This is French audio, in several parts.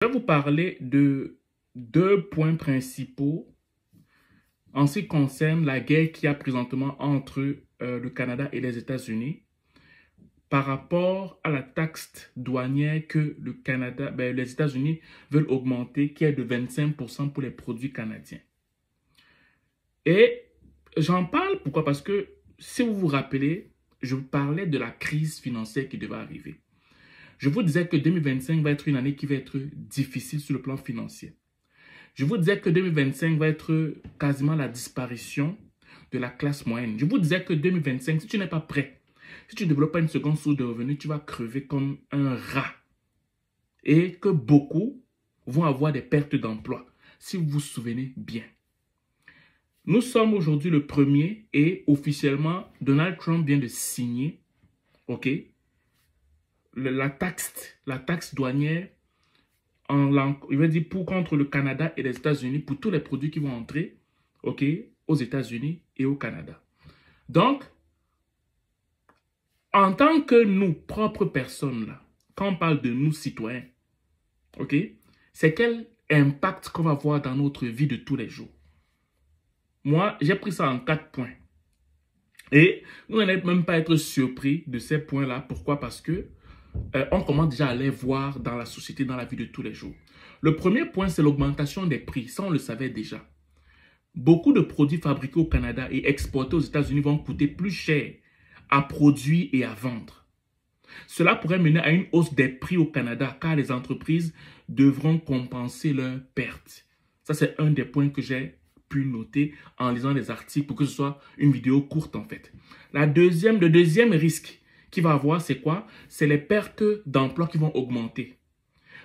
Je vais vous parler de deux points principaux en ce qui concerne la guerre qu'il y a présentement entre le Canada et les États-Unis par rapport à la taxe douanière que les États-Unis veulent augmenter, qui est de 25% pour les produits canadiens. Et j'en parle pourquoi? Parce que si vous vous rappelez, je vous parlais de la crise financière qui devait arriver. Je vous disais que 2025 va être une année qui va être difficile sur le plan financier. Je vous disais que 2025 va être quasiment la disparition de la classe moyenne. Je vous disais que 2025, si tu n'es pas prêt, si tu ne développes pas une seconde source de revenus, tu vas crever comme un rat. Et que beaucoup vont avoir des pertes d'emploi, si vous vous souvenez bien. Nous sommes aujourd'hui le 1er et officiellement, Donald Trump vient de signer, la taxe douanière il va dire contre le Canada et les États-Unis pour tous les produits qui vont entrer aux États-Unis et au Canada. Donc, en tant que nous, propres personnes, là, quand on parle de nous, citoyens, c'est quel impact qu'on va avoir dans notre vie de tous les jours. Moi, j'ai pris ça en 4 points. Et vous n'allez même pas être surpris de ces points-là. Pourquoi? Parce que on commence déjà à les voir dans la société, dans la vie de tous les jours. Le premier point, c'est l'augmentation des prix. Ça, on le savait déjà. Beaucoup de produits fabriqués au Canada et exportés aux États-Unis vont coûter plus cher à produire et à vendre. Cela pourrait mener à une hausse des prix au Canada car les entreprises devront compenser leurs pertes. Ça, c'est un des points que j'ai pu noter en lisant les articles pour que ce soit une vidéo courte en fait. Le deuxième risque qu'il va avoir, c'est quoi? C'est les pertes d'emplois qui vont augmenter.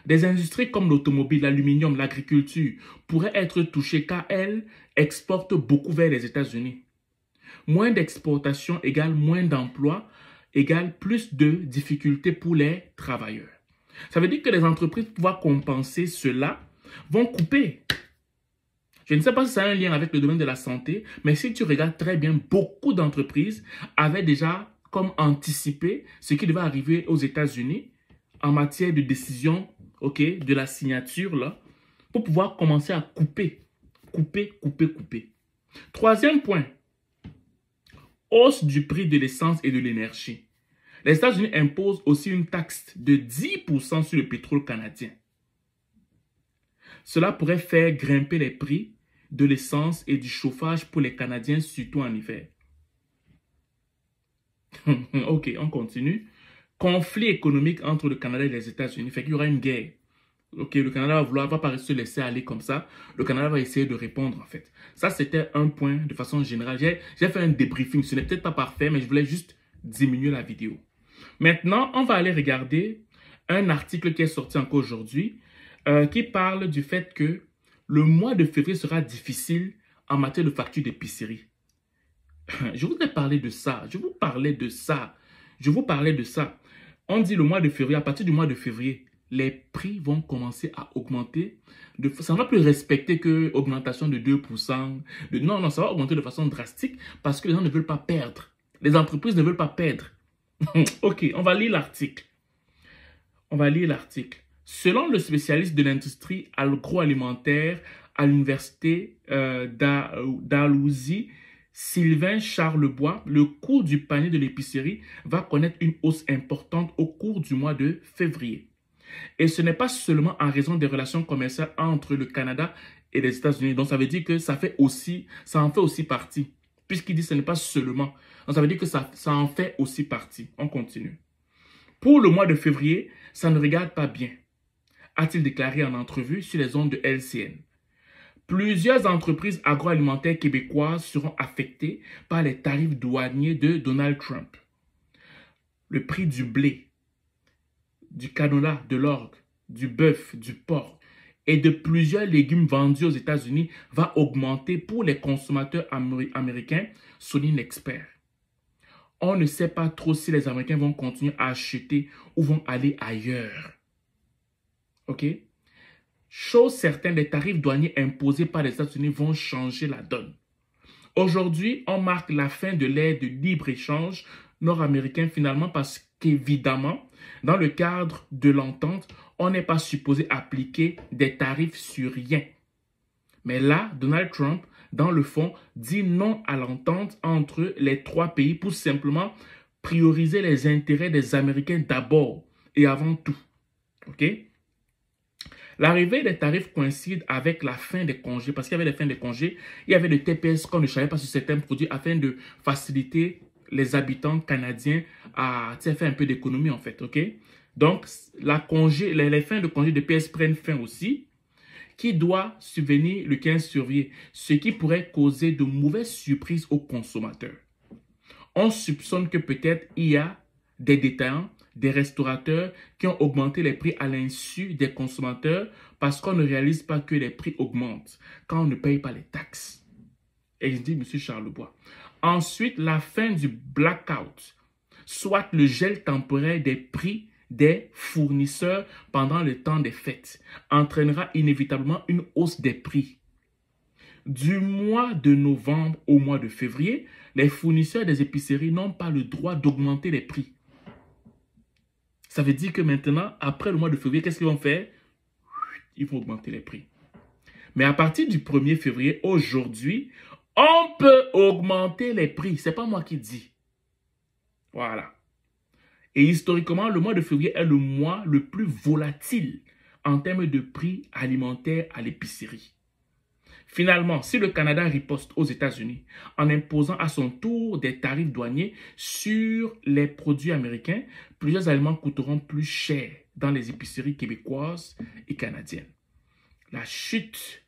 Des industries comme l'automobile, l'aluminium, l'agriculture pourraient être touchées car elles exportent beaucoup vers les États-Unis. Moins d'exportation égale moins d'emplois, égale plus de difficultés pour les travailleurs. Ça veut dire que les entreprises, pour pouvoir compenser cela, vont couper. Je ne sais pas si ça a un lien avec le domaine de la santé, mais si tu regardes très bien, beaucoup d'entreprises avaient déjà comme anticiper ce qui devait arriver aux États-Unis en matière de décision, de la signature, là, pour pouvoir commencer à couper. Troisième point, hausse du prix de l'essence et de l'énergie. Les États-Unis imposent aussi une taxe de 10% sur le pétrole canadien. Cela pourrait faire grimper les prix de l'essence et du chauffage pour les Canadiens, surtout en hiver. Ok, on continue. Conflit économique entre le Canada et les États-Unis. Fait qu'il y aura une guerre. Le Canada va pas se laisser aller comme ça. Le Canada va essayer de répondre en fait. Ça, c'était un point de façon générale. J'ai fait un débriefing. Ce n'est peut-être pas parfait, mais je voulais juste diminuer la vidéo. Maintenant, on va aller regarder un article qui est sorti encore aujourd'hui qui parle du fait que le mois de février sera difficile en matière de facture d'épicerie. Je voudrais parler de ça. Je vous parlais de ça. On dit le mois de février, à partir du mois de février, les prix vont commencer à augmenter. Ça ne va plus respecter que augmentation de 2%. Non, ça va augmenter de façon drastique parce que les gens ne veulent pas perdre. Les entreprises ne veulent pas perdre. Ok, on va lire l'article. Selon le spécialiste de l'industrie agroalimentaire à l'université d'Alousie, Sylvain Charlebois, le coût du panier de l'épicerie va connaître une hausse importante au cours du mois de février. Et ce n'est pas seulement en raison des relations commerciales entre le Canada et les États-Unis. Donc, ça veut dire que ça en fait aussi partie. Puisqu'il dit que ce n'est pas seulement. Donc, ça veut dire que ça en fait aussi partie. On continue. Pour le mois de février, ça ne regarde pas bien, a-t-il déclaré en entrevue sur les ondes de LCN. Plusieurs entreprises agroalimentaires québécoises seront affectées par les tarifs douaniers de Donald Trump. Le prix du blé, du canola, de l'orge, du bœuf, du porc et de plusieurs légumes vendus aux États-Unis va augmenter pour les consommateurs américains, souligne l'expert. On ne sait pas trop si les Américains vont continuer à acheter ou vont aller ailleurs. Ok? Chose certaine, les tarifs douaniers imposés par les États-Unis vont changer la donne. Aujourd'hui, on marque la fin de l'ère de libre-échange nord-américain finalement parce qu'évidemment, dans le cadre de l'entente, on n'est pas supposé appliquer des tarifs sur rien. Mais là, Donald Trump, dans le fond, dit non à l'entente entre les trois pays pour simplement prioriser les intérêts des Américains d'abord et avant tout. OK? L'arrivée des tarifs coïncide avec la fin des congés, parce qu'il y avait des fins de congés, il y avait le TPS qu'on ne savait pas sur certains produits afin de faciliter les habitants canadiens à faire un peu d'économie en fait. OK? Donc, les fins de congés de PS prennent fin aussi, qui doit subvenir le 15 février, ce qui pourrait causer de mauvaises surprises aux consommateurs. On soupçonne que peut-être il y a des détaillants, des restaurateurs qui ont augmenté les prix à l'insu des consommateurs parce qu'on ne réalise pas que les prix augmentent quand on ne paye pas les taxes. Et il dit M. Charlebois. Ensuite, la fin du blackout, soit le gel temporaire des prix des fournisseurs pendant le temps des fêtes, entraînera inévitablement une hausse des prix. Du mois de novembre au mois de février, les fournisseurs des épiceries n'ont pas le droit d'augmenter les prix. Ça veut dire que maintenant, après le mois de février, qu'est-ce qu'ils vont faire? Ils vont augmenter les prix. Mais à partir du 1er février, aujourd'hui, on peut augmenter les prix. Ce n'est pas moi qui dis. Voilà. Et historiquement, le mois de février est le mois le plus volatile en termes de prix alimentaires à l'épicerie. Finalement, si le Canada riposte aux États-Unis en imposant à son tour des tarifs douaniers sur les produits américains, plusieurs aliments coûteront plus cher dans les épiceries québécoises et canadiennes. La chute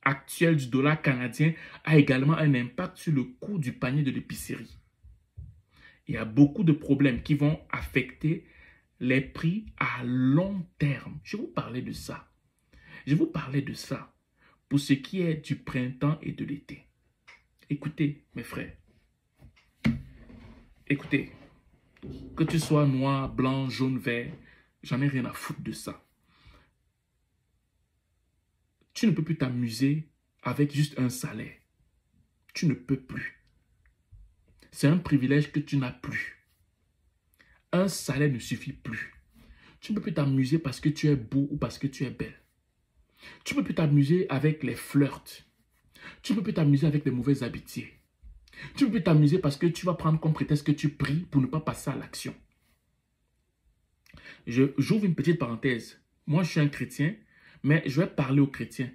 actuelle du dollar canadien a également un impact sur le coût du panier de l'épicerie. Il y a beaucoup de problèmes qui vont affecter les prix à long terme. Je vais vous parler de ça. Je vais vous parler de ça pour ce qui est du printemps et de l'été. Écoutez, mes frères. Écoutez, que tu sois noir, blanc, jaune, vert, j'en ai rien à foutre de ça. Tu ne peux plus t'amuser avec juste un salaire. Tu ne peux plus. C'est un privilège que tu n'as plus. Un salaire ne suffit plus. Tu ne peux plus t'amuser parce que tu es beau ou parce que tu es belle. Tu ne peux plus t'amuser avec les flirts. Tu ne peux plus t'amuser avec les mauvaises amitiés. Tu ne peux plus t'amuser parce que tu vas prendre comme prétexte que tu pries pour ne pas passer à l'action. J'ouvre une petite parenthèse. Moi, je suis un chrétien, mais je vais parler aux chrétiens.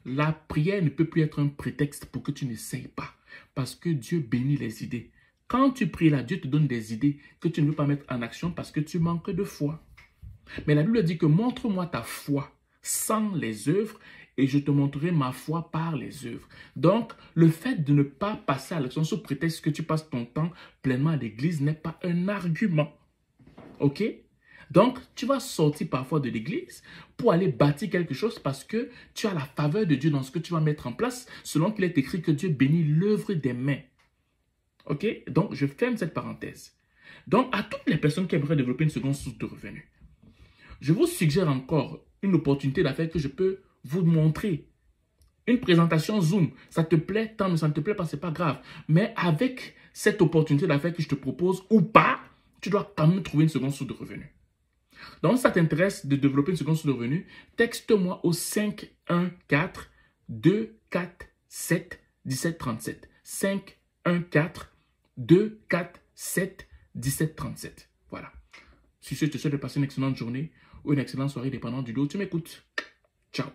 La prière ne peut plus être un prétexte pour que tu n'essayes pas. Parce que Dieu bénit les idées. Quand tu pries là, Dieu te donne des idées que tu ne veux pas mettre en action parce que tu manques de foi. Mais la Bible dit que montre-moi ta foi sans les œuvres et je te montrerai ma foi par les œuvres. Donc, le fait de ne pas passer à l'action sous prétexte que tu passes ton temps pleinement à l'église n'est pas un argument. Ok? Donc, tu vas sortir parfois de l'église pour aller bâtir quelque chose parce que tu as la faveur de Dieu dans ce que tu vas mettre en place, selon qu'il est écrit que Dieu bénit l'œuvre des mains. Ok? Donc, je ferme cette parenthèse. Donc, à toutes les personnes qui aimeraient développer une seconde source de revenus, je vous suggère encore une opportunité d'affaires que je peux vous montrer. Une présentation Zoom, ça te plaît tant, mais ça ne te plaît pas, c'est pas grave. Mais avec cette opportunité d'affaires que je te propose ou pas, tu dois quand même trouver une seconde source de revenus. Donc, si ça t'intéresse de développer une seconde source de revenus, texte-moi au 514-247-1737. 514-247-1737. Voilà. Si je te souhaite de passer une excellente journée ou une excellente soirée dépendant du dos, tu m'écoutes. Ciao.